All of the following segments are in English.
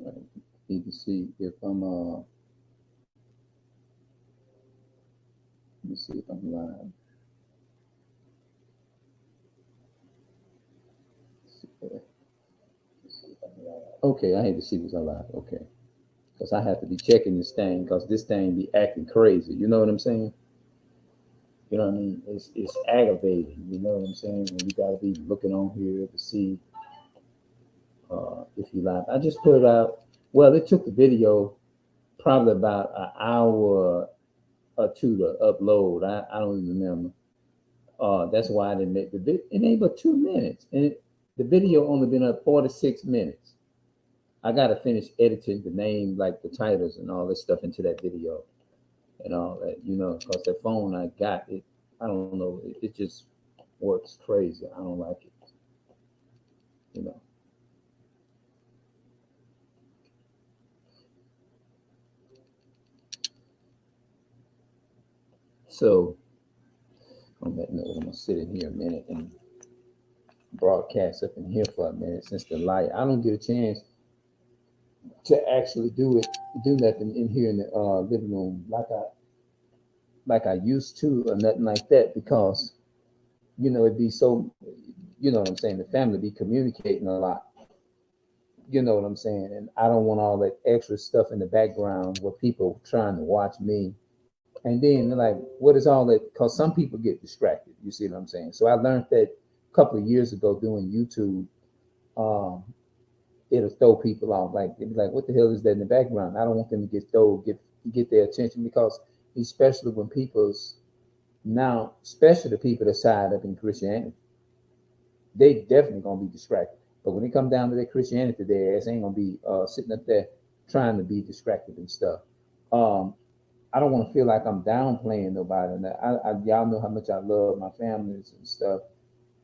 I need to see if I'm let me see if I'm live. Okay, I had to see was I live. Okay, because I have to be checking this thing because this thing be acting crazy. You know what I'm saying? You know what I mean? It's aggravating. You know what I'm saying? When you got to be looking on here to see if you live. I just put it out. Well, it took the video probably about an hour or two to upload. I don't even remember. That's why I didn't make the video. It ain't but 2 minutes, and the video only been up 46 minutes. I gotta finish editing the name, like the titles and all this stuff into that video and all that, because that phone I got it. I don't know. It just works crazy. I don't like it, you know. So on that note, I'm gonna sit in here a minute and broadcast up in here for a minute since the light. I don't get a chance to actually do nothing in here in the living room like I used to or nothing like that because it'd be so what I'm saying, the family be communicating a lot. You know what I'm saying? And I don't want all that extra stuff in the background where people trying to watch me. And then they're like, what is all that? Because some people get distracted. You see what I'm saying? So I learned that a couple of years ago doing YouTube. Um, it'll throw people off. Like they'll be like, what the hell is that in the background? I don't want them to get their attention because especially when people's now, especially the people that side up in Christianity, they definitely gonna be distracted. But when it come down to their Christianity, their ass ain't gonna be sitting up there trying to be distracted and stuff. Um, I don't want to feel like I'm downplaying nobody. And y'all know how much I love my families and stuff.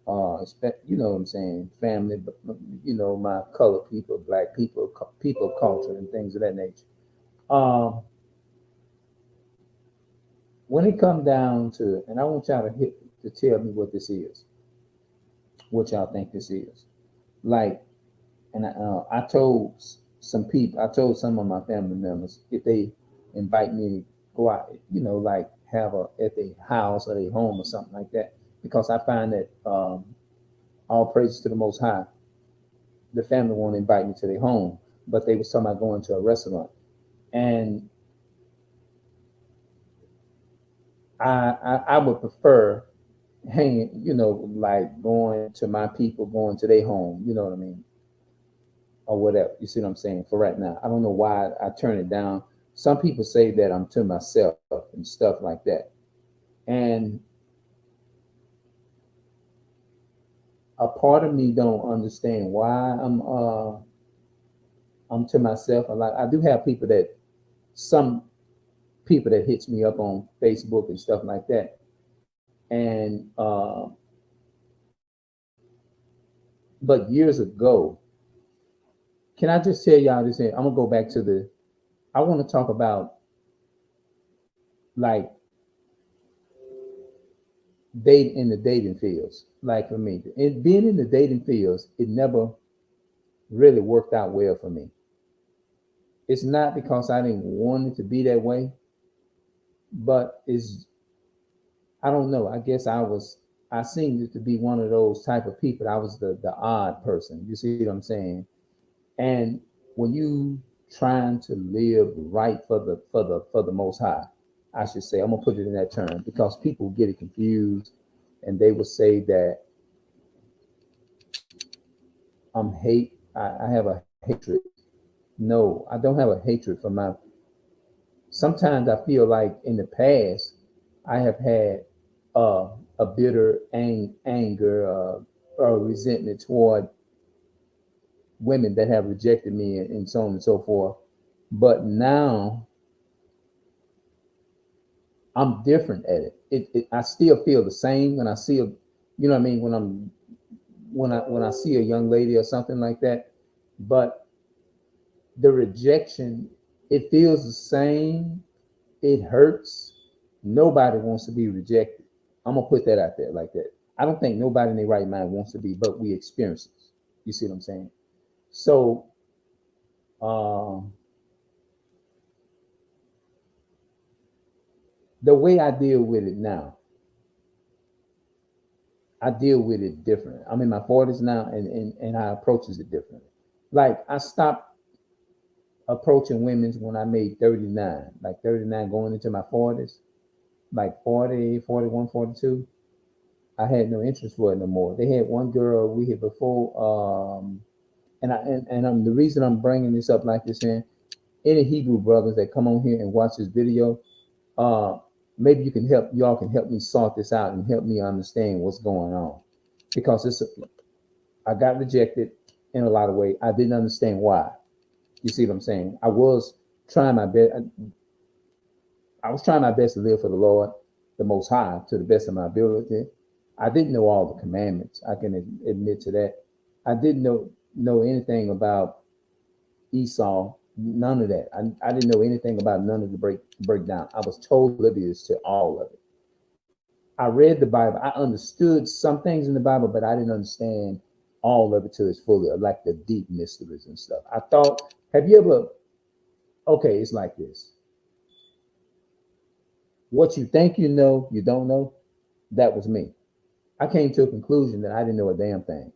You know what I'm saying, family, but my colored people, black people, people of culture, and things of that nature. Um, when it come down to, and I want y'all to tell me what this is, what y'all think this is. Like, and I told some people, I told some of my family members if they invite me to go out, like have a at their house or their home or something like that, because I find that all praises to the Most High, the family won't invite me to their home, but they was talking about going to a restaurant, and I would prefer hanging, like going to my people, going to their home, you know what I mean, or whatever. You see what I'm saying? For right now, I don't know why I turn it down. Some people say that I'm to myself and stuff like that, and a part of me don't understand why I'm to myself. Like I do have some people that hits me up on Facebook and stuff like that, and but years ago, can I just tell y'all this? I'm gonna go back to I want to talk about like date in the dating fields. Like for me, being in the dating fields, it never really worked out well for me. It's not because I didn't want it to be that way, but I don't know. I guess I seemed to be one of those type of people. I was the odd person. You see what I'm saying? And when you trying to live right for the Most High, I should say, I'm gonna put it in that term because people get it confused, and they will say that I have a hatred. No, I don't have a hatred for my. Sometimes I feel like in the past I have had a bitter anger or resentment toward women that have rejected me and so on and so forth. But now I'm different at it. I still feel the same when I see what I mean, when I see a young lady or something like that. But the rejection, it feels the same. It hurts. Nobody wants to be rejected. I'm gonna put that out there like that. I don't think nobody in their right mind wants to be, but we experience it. You see what I'm saying? So Um, the way I deal with it now, I deal with it different. I'm in my 40s now, and I approaches it differently. Like I stopped approaching women's when I made 39, like 39 going into my 40s, like 40, 41, 42. I had no interest for it no more. They had one girl we had before, and the reason I'm bringing this up like this, in any Hebrew brothers that come on here and watch this video, uh, maybe y'all can help me sort this out and help me understand what's going on, because I got rejected in a lot of ways. I didn't understand why. You see what I'm saying? Trying my best. I was trying my best to live for the Lord, the Most High, to the best of my ability. I didn't know all the commandments. I can admit to that. I didn't know anything about Esau, none of that. I didn't know anything about none of the breakdown. I was totally oblivious to all of it. I read the Bible. I understood some things in the Bible, but I didn't understand all of it to its full, like the deep mysteries and stuff. I thought, have you ever? Okay, it's like this. What you think you know, you don't know. That was me. I came to a conclusion that I didn't know a damn thing.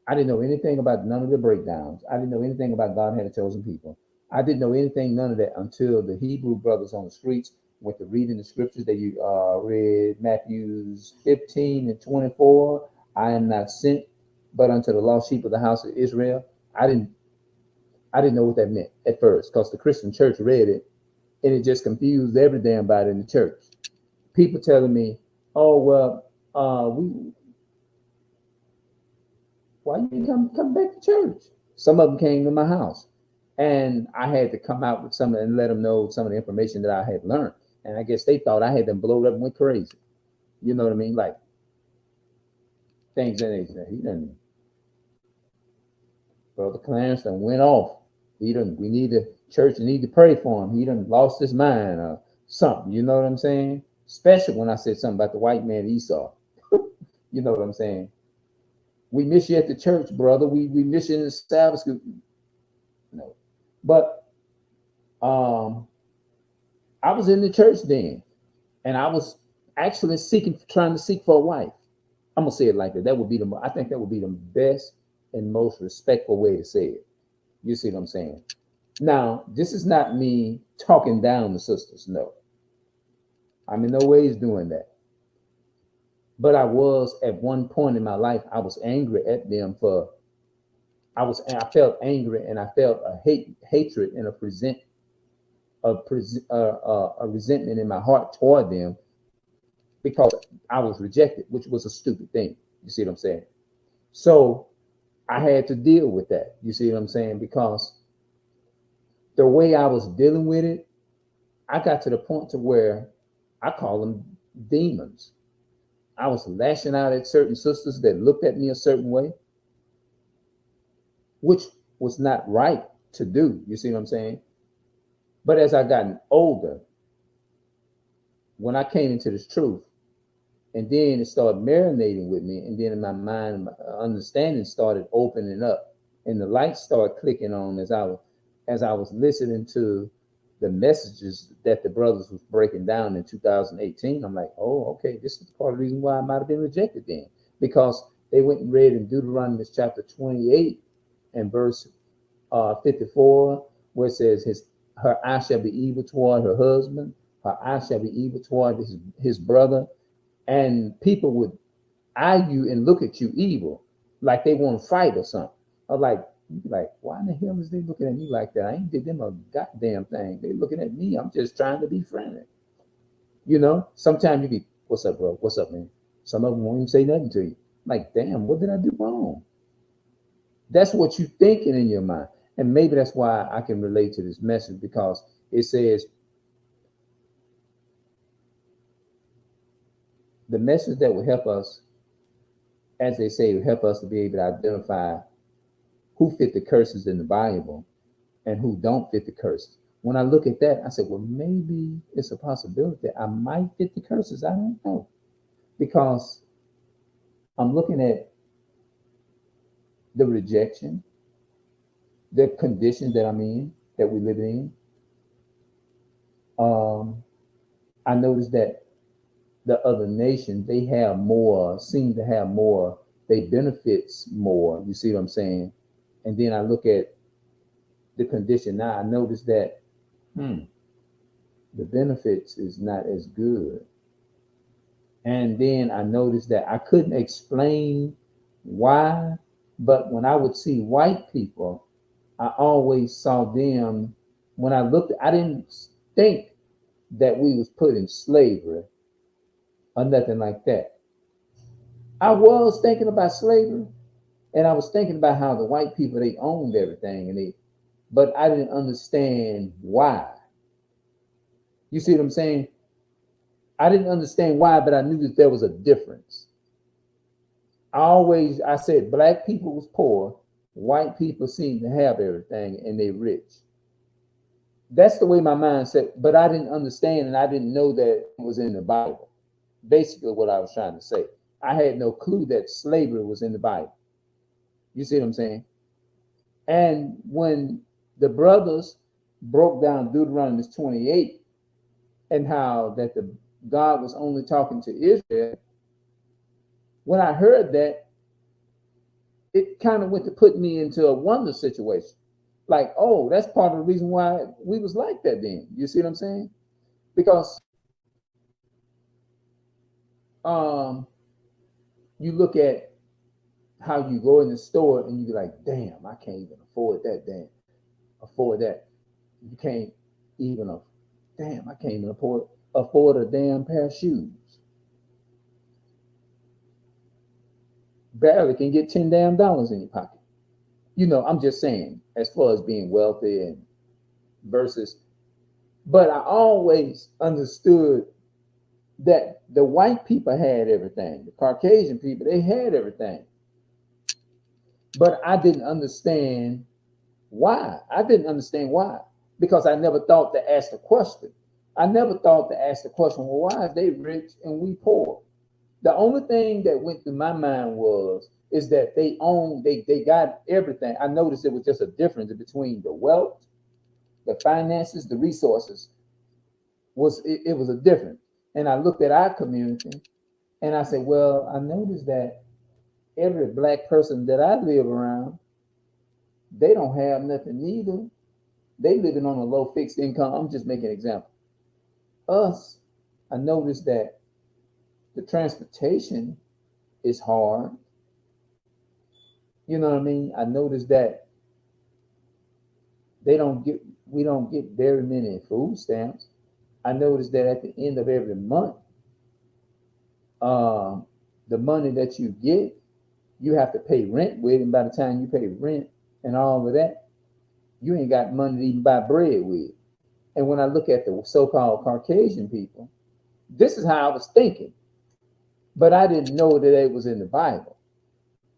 I didn't know anything about none of the breakdowns. I didn't know anything about God had a chosen people. I didn't know anything, none of that, until the Hebrew brothers on the streets went to reading the scriptures that you read, Matthews 15 and 24. I am not sent but unto the lost sheep of the house of Israel. I didn't know what that meant at first, because the Christian church read it and it just confused every damn body in the church. People telling me, "Oh well, why you come back to church?" Some of them came to my house, and I had to come out with some and let them know some of the information that I had learned. And I guess they thought I had them blowed up and went crazy. You know what I mean? Like things that he done. Brother Clarence done went off. We need the church need to pray for him. He done lost his mind or something. You know what I'm saying? Especially when I said something about the white man Esau. You know what I'm saying? We miss you at the church, brother. We miss you in the Sabbath school. No. But I was in the church then, and I was actually trying to seek for a wife. I'm gonna say it like that. I think that would be the best and most respectful way to say it. You see what I'm saying? Now, this is not me talking down the sisters. No, I'm in no ways doing that. But I was at one point in my life, I was angry at them for. I felt angry, and I felt a hatred and a resentment in my heart toward them, because I was rejected, which was a stupid thing. You see what I'm saying? So I had to deal with that. You see what I'm saying? Because the way I was dealing with it, I got to the point to where I call them demons. I was lashing out at certain sisters that looked at me a certain way, which was not right to do. You see what I'm saying? But as I gotten older, when I came into this truth, and then it started marinating with me, and then in my mind, my understanding started opening up, and the lights started clicking on as I was listening to the messages that the brothers was breaking down in 2018. I'm like, oh, okay, this is part of the reason why I might have been rejected then, because they went and read in Deuteronomy chapter 28 and verse 54, where it says, her eye shall be evil toward her husband, her eye shall be evil toward his brother. And people would eye you and look at you evil, like they want to fight or something. I was like, why in the hell is they looking at me like that? I ain't did them a goddamn thing. They looking at me. I'm just trying to be friendly. You know, sometimes you be, what's up, bro? What's up, man? Some of them won't even say nothing to you. Like, damn, what did I do wrong? That's what you thinking in your mind. And maybe that's why I can relate to this message, because it says the message that will help us, as they say, will help us to be able to identify who fit the curses in the Bible and who don't fit the curses. When I look at that, I said, well, maybe it's a possibility I might fit the curses. I don't know. Because I'm looking at the rejection. the conditions that I'm in, that we live in. I noticed that the other nations, they have more, seem to have more, they benefits more. You see what I'm saying? And then I look at the condition now, I notice that the benefits is not as good. And then I noticed that I couldn't explain why, but when I would see white people, I always saw them. When I looked, I didn't think that we was put in slavery or nothing like that. I was thinking about slavery, and I was thinking about how the white people, they owned everything, but I didn't understand why. You see what I'm saying? I didn't understand why, but I knew that there was a difference. I said black people was poor, white people seem to have everything and they rich. That's the way my mind said, but I didn't understand and I didn't know that it was in the Bible. Basically what I was trying to say. I had no clue that slavery was in the Bible. You see what I'm saying? And when the brothers broke down Deuteronomy 28 and how that the God was only talking to Israel, when I heard that, it kind of went to put me into a wonder situation. Like, oh, that's part of the reason why we was like that then. You see what I'm saying? Because you look at how you go in the store and you be like, damn, I can't even afford that, afford that. You can't even, damn, I can't even afford a damn pair of shoes. Barely can get $10 damn in your pocket. You know, I'm just saying, as far as being wealthy and versus, but I always understood that the white people had everything, the Caucasian people, they had everything. But I didn't understand why. I didn't understand why, because I never thought to ask the question. I never thought to ask the question, well, why are they rich and we poor? The only thing that went through my mind is that they got everything. I noticed it was just a difference between the wealth, the finances, the resources. It was a difference. And I looked at our community and I said, well, I noticed that every black person that I live around, they don't have nothing neither. They living on a low fixed income. I'm just making an example. Us, I noticed that the transportation is hard. You know what I mean? I noticed that we don't get very many food stamps. I noticed that at the end of every month, the money that you get, you have to pay rent with, and by the time you pay rent and all of that, you ain't got money to even buy bread with. And when I look at the so-called Caucasian people, this is how I was thinking, but I didn't know that it was in the Bible.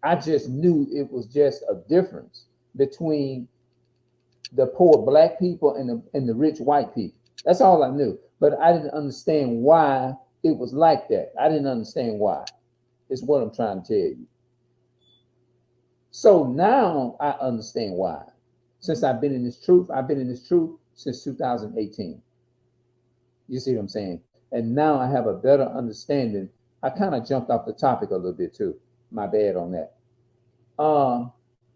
I just knew it was just a difference between the poor black people and the rich white people. That's all I knew. But I didn't understand why it was like that. I didn't understand why. It's what I'm trying to tell you. So now I understand why. Since I've been in this truth, since 2018. You see what I'm saying? And now I have a better understanding. I kind of jumped off the topic a little bit too. My bad on that.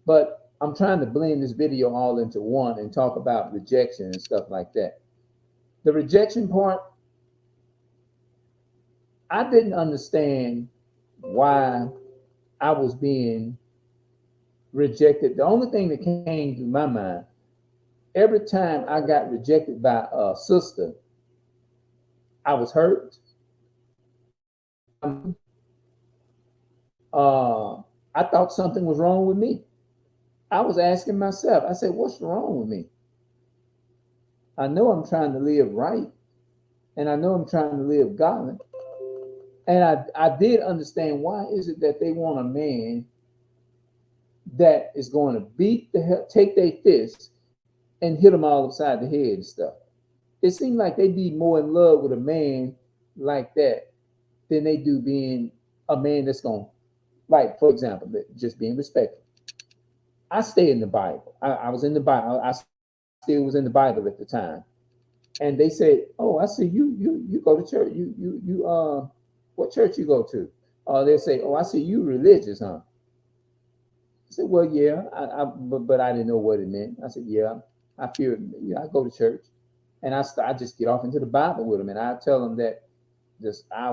But I'm trying to blend this video all into one and talk about rejection and stuff like that. The rejection part, I didn't understand why I was being rejected. The only thing that came to my mind, every time I got rejected by a sister, I was hurt. I thought something was wrong with me. I was asking myself, I said, what's wrong with me? I know I'm trying to live right, and I know I'm trying to live godly. And I did understand, why is it that they want a man that is going to take their fists and hit them all upside the head and stuff? It seemed like they'd be more in love with a man like that than they do being a man that's going, like, for example, just being respectful. I stay in the Bible. I was in the Bible. I still was in the Bible at the time. And they said, "Oh, I see you go to church. You what church you go to?" They'll say, "Oh, I see you religious, huh?" I said, "Well, yeah, but I didn't know what it meant." I said, "Yeah, I feel, yeah, I go to church." And I just get off into the Bible with them, and I tell them that I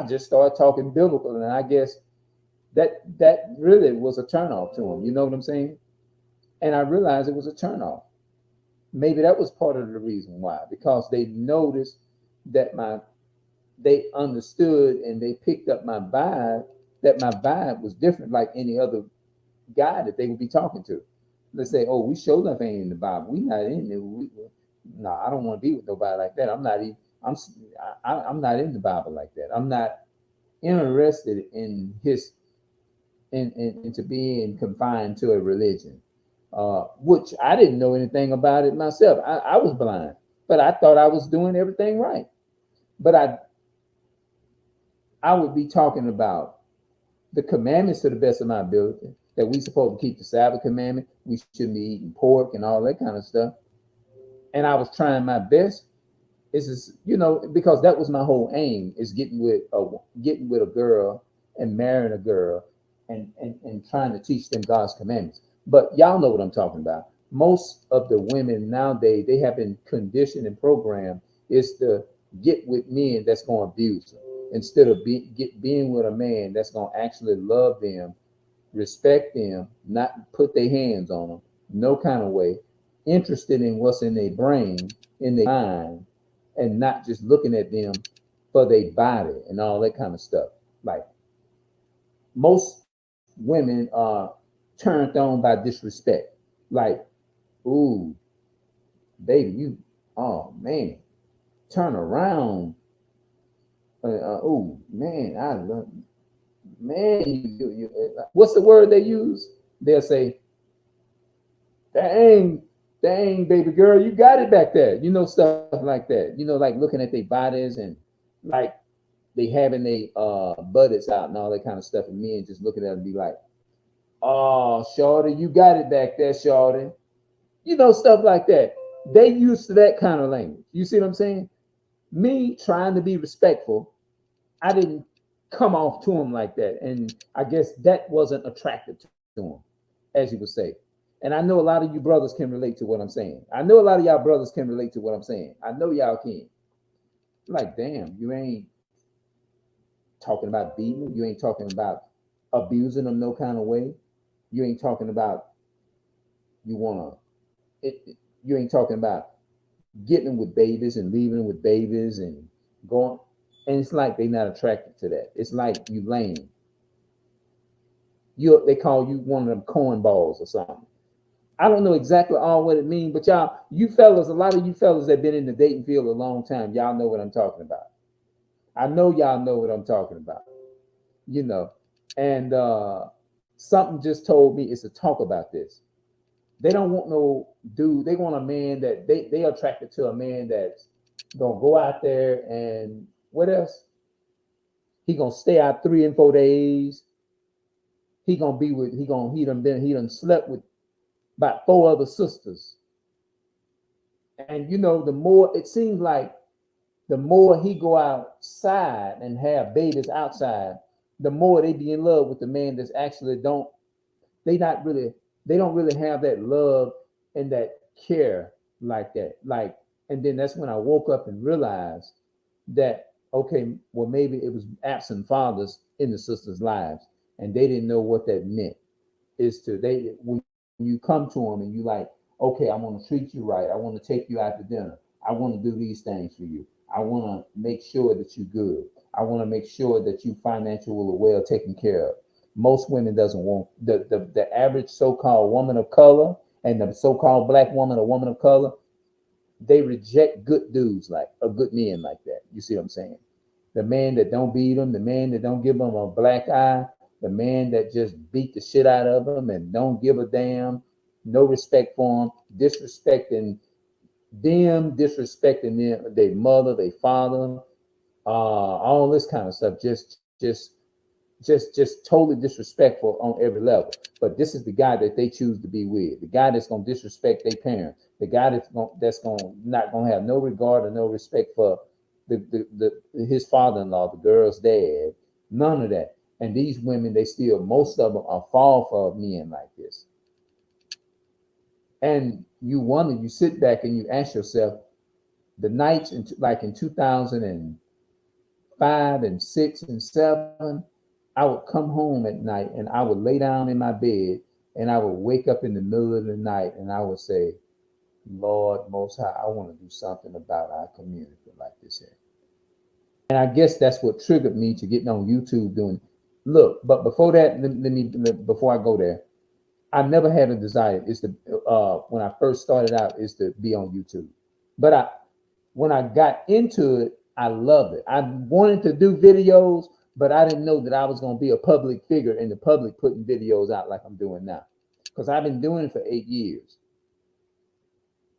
just started talking biblical, and I guess that really was a turnoff to them. You know what I'm saying? And I realized it was a turnoff. Maybe that was part of the reason why, because they noticed that they understood and they picked up my vibe, that my vibe was different like any other guy that they would be talking to. Let's say, "Oh, we sure enough ain't in the Bible. We not in there. No, I don't want to be with nobody like that. I'm not even. I'm not in the Bible like that. I'm not interested in his into being confined to a religion, which I didn't know anything about it myself. I was blind, but I thought I was doing everything right. But I would be talking about the commandments to the best of my ability. That we supposed to keep the Sabbath commandment. We shouldn't be eating pork and all that kind of stuff. And I was trying my best. It's just, because that was my whole aim, is getting with a girl and marrying a girl, and trying to teach them God's commandments. But y'all know what I'm talking about. Most of the women nowadays, they have been conditioned and programmed is to get with men that's going to abuse them, instead of being with a man that's going to actually love them, respect them, not put their hands on them, no kind of way, interested in what's in their brain, in their mind, and not just looking at them for their body and all that kind of stuff. Like, most women are turned on by disrespect. Like, "Ooh, baby, oh man, turn around. Oh man, I love, man, what's the word they use? They'll say, dang, dang, baby girl, you got it back there. Stuff like that. Like looking at their bodies, and like they having their buttocks out and all that kind of stuff, and men just looking at them and be like, "Oh, shorty, you got it back there, shorty." Stuff like that. They used to that kind of language. You see what I'm saying? Me trying to be respectful, I didn't come off to him like that. And I guess that wasn't attractive to him, as you would say. And I know a lot of you brothers can relate to what I'm saying. I know a lot of y'all brothers can relate to what I'm saying. I know y'all can. Like, damn, you ain't talking about beating them. You ain't talking about abusing them no kind of way. You ain't talking about you want to, you ain't talking about getting them with babies and leaving them with babies and going. And it's like they're not attracted to that. It's like you lame. They call you one of them cornballs or something. I don't know exactly all what it means, but you fellas, a lot of you fellas that been in the dating field a long time, y'all know what I'm talking about. I know y'all know what I'm talking about. You know, and something just told me is to talk about this. They don't want no dude. They want a man that they attracted to, a man that's gonna go out there and what else? He gonna stay out 3 and 4 days. He done slept with about 4 other sisters. And the more it seems like, the more he go outside and have babies outside, the more they be in love with the man that's actually they not really they don't really have that love and that care like that. Like, and then that's when I woke up and realized that, okay, well, maybe it was absent fathers in the sisters' lives, and they didn't know what that meant. Is to they When you come to them and you like, okay, I want to treat you right. I want to take you out to dinner. I want to do these things for you. I want to make sure that you're good. I want to make sure that you financially well taken care of. Most women doesn't want the average so-called woman of color and the so-called black woman or woman of color. They reject good dudes, like a good men like that. You see what I'm saying? The man that don't beat them, the man that don't give them a black eye, the man that just beat the shit out of them and don't give a damn, no respect for them, disrespecting them, their mother, their father, all this kind of stuff. Just just totally disrespectful on every level. But this is the guy that they choose to be with, the guy that's gonna disrespect their parents, the guy that's gonna not gonna have no regard or no respect for his father-in-law, the girl's dad, none of that. And these women, they still, most of them are fall for men like this. And you wonder, you sit back and you ask yourself, the nights like in 2005 and 6 and 7, I would come home at night and I would lay down in my bed and I would wake up in the middle of the night and I would say, Lord Most High, I want to do something about our community like this here. And I guess that's what triggered me to getting on YouTube doing. Look, but before that, before I go there, I never had a desire. Is to when I first started out, is to be on YouTube. But when I got into it, I loved it. I wanted to do videos, but I didn't know that I was going to be a public figure in the public putting videos out like I'm doing now. Because I've been doing it for 8 years.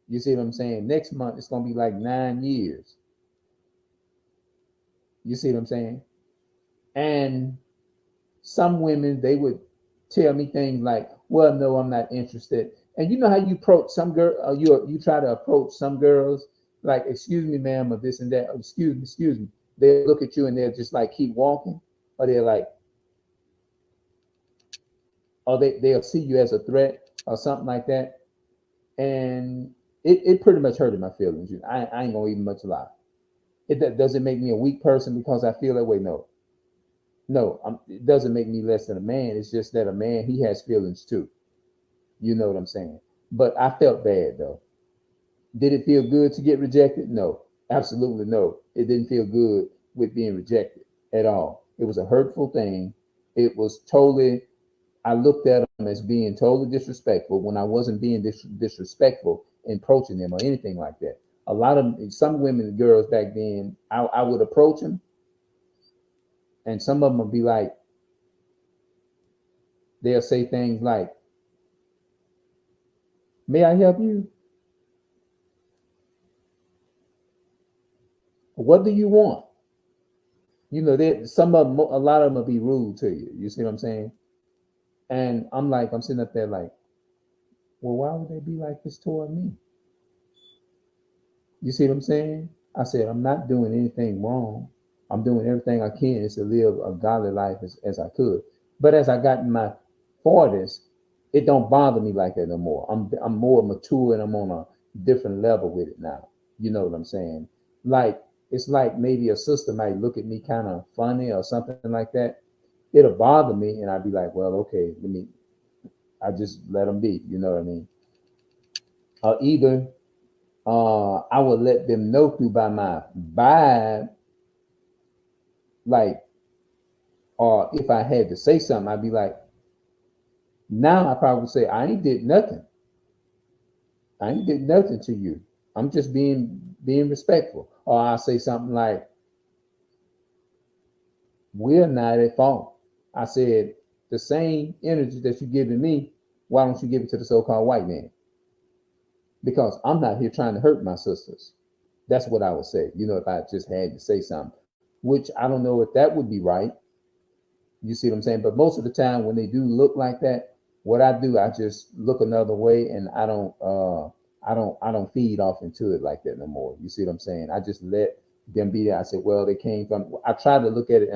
You see what I'm saying? Next month, it's going to be like 9 years. You see what I'm saying? And some women, they would tell me things like, well, no, I'm not interested. And you know how you approach some girl, you try to approach some girls like, excuse me, ma'am, or this and that, or excuse me. They look at you and they'll just like keep walking, or they're like, or they'll see you as a threat or something like that. And it pretty much hurted my feelings. I ain't gonna even much lie. Does it make me a weak person because I feel that way? No. It doesn't make me less than a man. It's just that a man, he has feelings too. You know what I'm saying? But I felt bad though. Did it feel good to get rejected? No, absolutely no. It didn't feel good with being rejected at all. It was a hurtful thing. It was totally, I looked at them as being totally disrespectful when I wasn't being disrespectful in approaching them or anything like that. Some women and girls back then, I would approach them, and some of them would be like, they'll say things like, may I help you? What do you want? You know, a lot of them will be rude to you. You see what I'm saying? And I'm sitting up there like, well, why would they be like this toward me? You see what I'm saying? I said, I'm not doing anything wrong. I'm doing everything I can to live a godly life as I could. But as I got in my 40s, it don't bother me like that no more. I'm more mature and I'm on a different level with it now. You know what I'm saying? Like, it's like maybe a sister might look at me kind of funny or something like that. It'll bother me, and I'd be like, well, okay, I just let them be. You know what I mean? Either I would let them know through by my vibe, like, or if I had to say something, I'd be like, now I probably would say, I ain't did nothing. I ain't did nothing to you. I'm just being respectful. Or I'll say something like, we're not at fault. I said, the same energy that you're giving me, why don't you give it to the so-called white man? Because I'm not here trying to hurt my sisters. That's what I would say. You know, if I just had to say something, which I don't know if that would be right. You see what I'm saying? But most of the time when they do look like that, what I do, I just look another way, and I don't feed off into it like that no more. You see what I'm saying? I just let them be there. I said, well, they came from, I try to look at it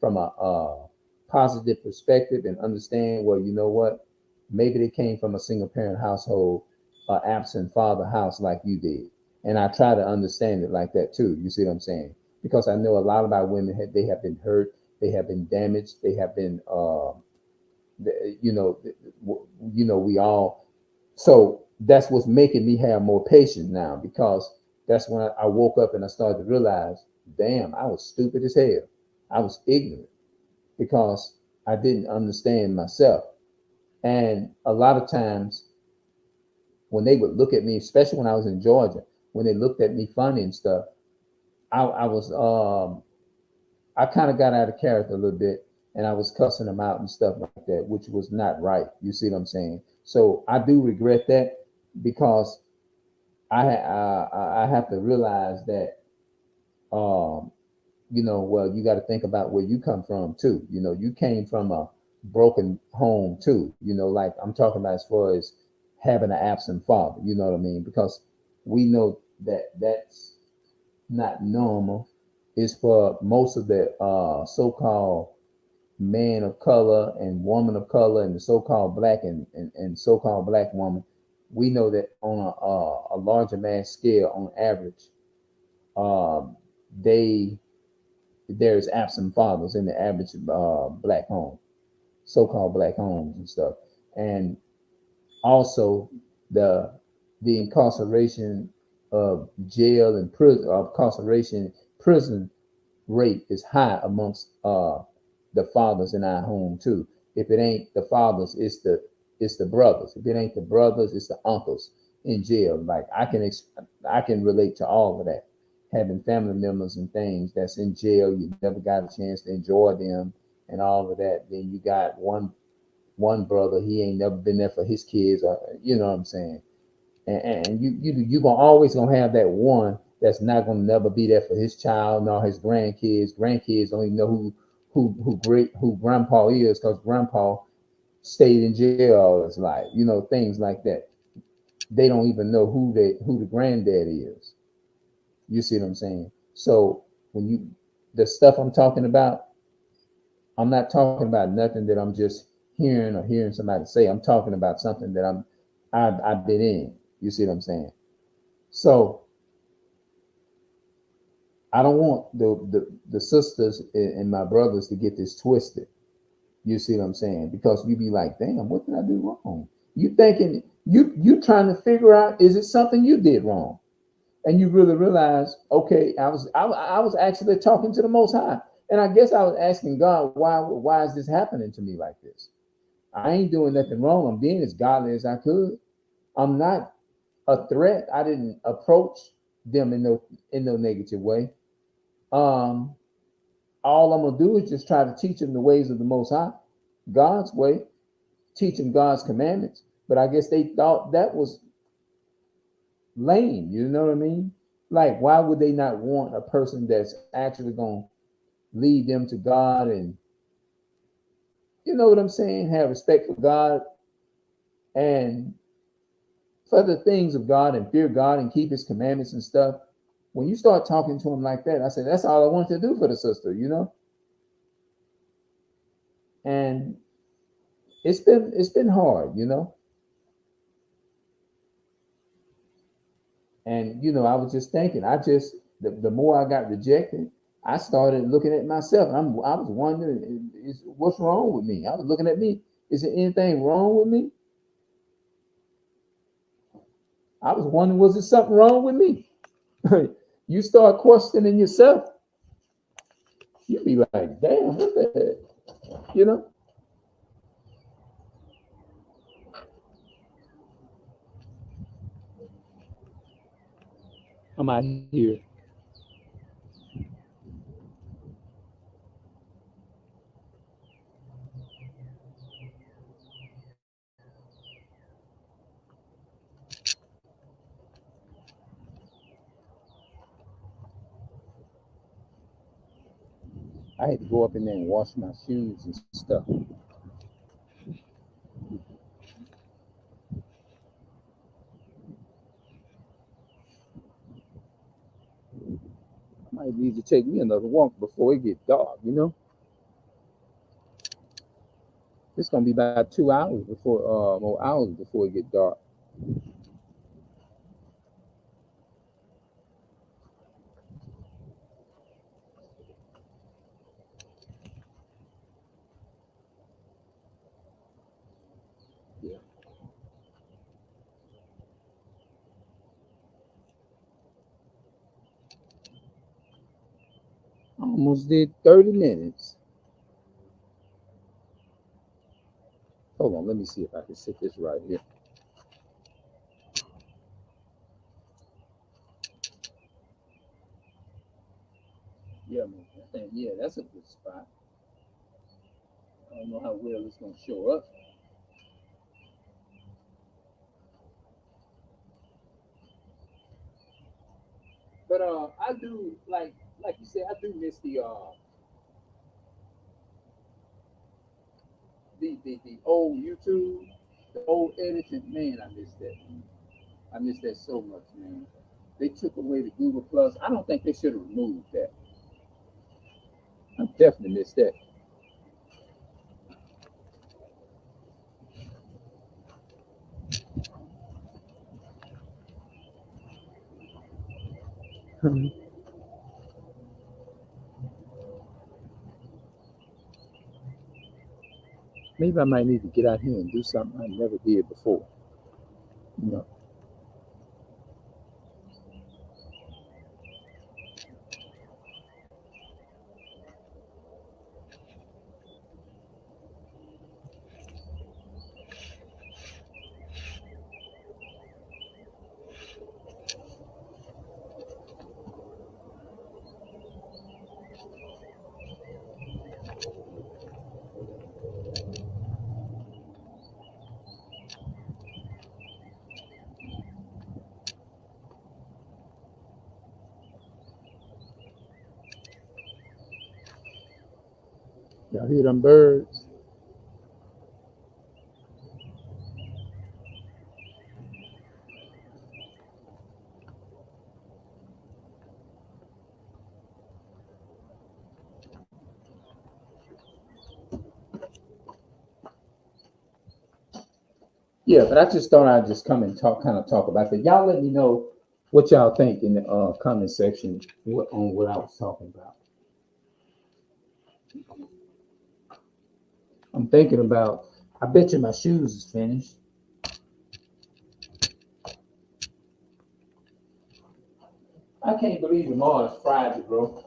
from a positive perspective and understand, well, you know what? Maybe they came from a single parent household, absent father house like you did. And I try to understand it like that too. You see what I'm saying? Because I know a lot of our women, they have been hurt, they have been damaged, they have been, we all. So that's what's making me have more patience now, because that's when I woke up and I started to realize, damn, I was stupid as hell. I was ignorant because I didn't understand myself. And a lot of times when they would look at me, especially when I was in Georgia, when they looked at me funny and stuff, I kind of got out of character a little bit, and I was cussing them out and stuff like that, which was not right. You see what I'm saying? So I do regret that, because I have to realize that well, you got to think about where you come from too. You came from a broken home too. Like I'm talking about as far as having an absent father. You know what I mean? Because we know that that's not normal. It's for most of the so-called man of color and woman of color and the so-called black and so-called black woman. We know that on a larger mass scale, on average, um, they there's absent fathers in the average black home, so-called black homes and stuff, and also the incarceration of jail and prison of incarceration prison rate is high amongst the fathers in our home too. If it ain't the fathers, it's the brothers. If it ain't the brothers, it's the uncles in jail. Like I can relate to all of that. Having family members and things that's in jail, you never got a chance to enjoy them and all of that. Then you got one brother, he ain't never been there for his kids, or you know what I'm saying. And you gonna always gonna have that one that's not gonna never be there for his child nor his grandkids. Grandkids don't even know who grandpa is because grandpa stayed in jail all his life. Things like that. They don't even know who the granddad is. You see what I'm saying? So when the stuff I'm talking about, I'm not talking about nothing that I'm just hearing somebody say. I'm talking about something that I've been in. You see what I'm saying? So I don't want the sisters and my brothers to get this twisted. You see what I'm saying? Because you be like, damn, what did I do wrong? You thinking you trying to figure out, is it something you did wrong? And you really realize, okay, I was actually talking to the Most High, and I guess I was asking God, why is this happening to me like this? I ain't doing nothing wrong. I'm being as godly as I could. I'm not a threat. I didn't approach them in no negative way. Um, all I'm gonna do is just try to teach them the ways of the Most High, God's way, teach them God's commandments. But I guess they thought that was lame. You know what I mean? Like, why would they not want a person that's actually gonna lead them to God, and you know what I'm saying? Have respect for God and for the things of God and fear God and keep His commandments and stuff. When you start talking to him like that, I said, that's all I wanted to do for the sister. And it's been hard. And I was just thinking, the more I got rejected, I started looking at myself. I was wondering, what's wrong with me? I was looking at me. Is there anything wrong with me? I was wondering, was there something wrong with me? You start questioning yourself. You be like, damn, what the heck? I'm out here. I had to go up in there and wash my shoes and stuff. I might need to take me another walk before it get dark. It's gonna be about 2 hours more hours before it get dark. Yeah. I almost did 30 minutes. Hold on, let me see if I can sit this right here. Yeah, man. Yeah, that's a good spot. I don't know how well it's gonna show up. But I do like like you said, I do miss the old YouTube, the old editing. Man, I miss that. Man. I miss that so much, man. They took away the Google Plus. I don't think they should have removed that. I definitely miss that. Maybe I might need to get out here and do something I never did before. You know. Y'all hear them birds? Yeah, but I just thought I'd just come and talk about that. Y'all let me know what y'all think in the comment section on what I was talking about. I'm thinking about. I bet you my shoes is finished. I can't believe tomorrow is Friday, bro.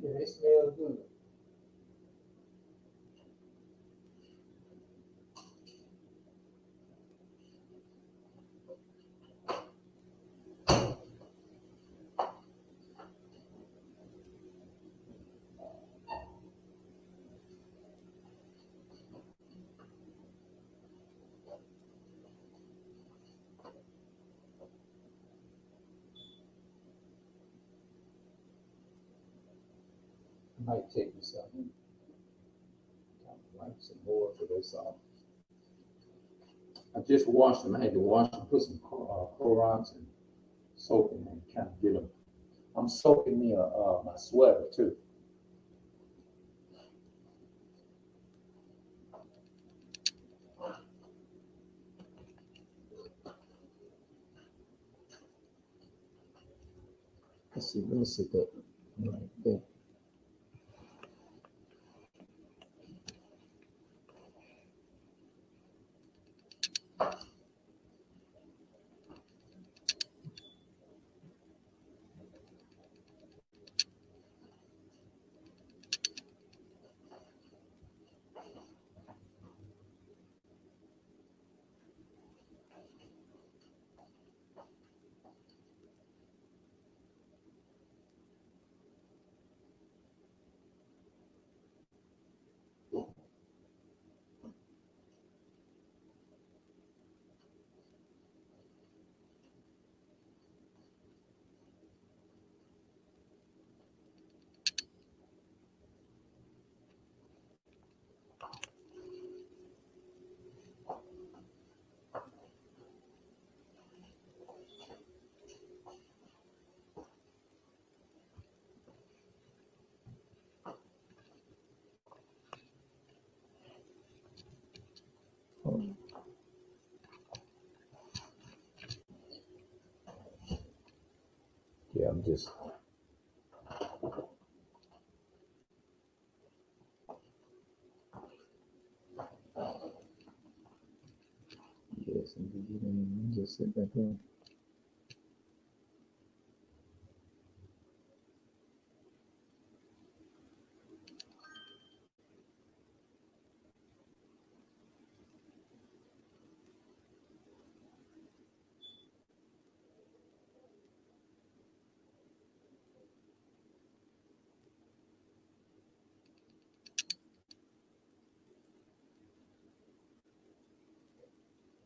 Yeah, they smell good. I might take me something. Like some more for this off. I just washed them. I had to wash them, put some Clorox and soap in them, kind of get them. I'm soaking me my sweater too. Let's see. Let me sit that right there. Yeah, I'm just. Yes, and just sit back there.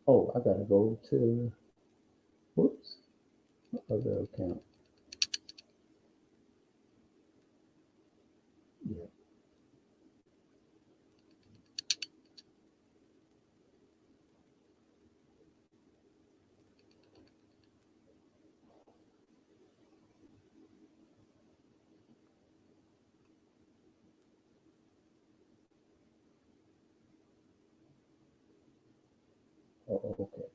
Oh, I gotta go to, whoops, other account. Yeah. Oh, okay.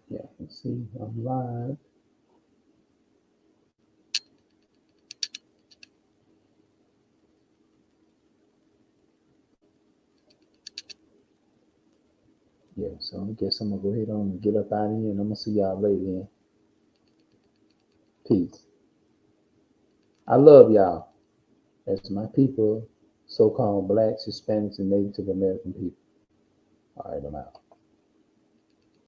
Yeah, let's see, I'm live. Yeah, so I guess I'm gonna go ahead on and get up out of here, and I'm gonna see y'all later. Then. Peace. I love y'all as my people, so-called blacks, Hispanics, and Native American people. All right, I'm out.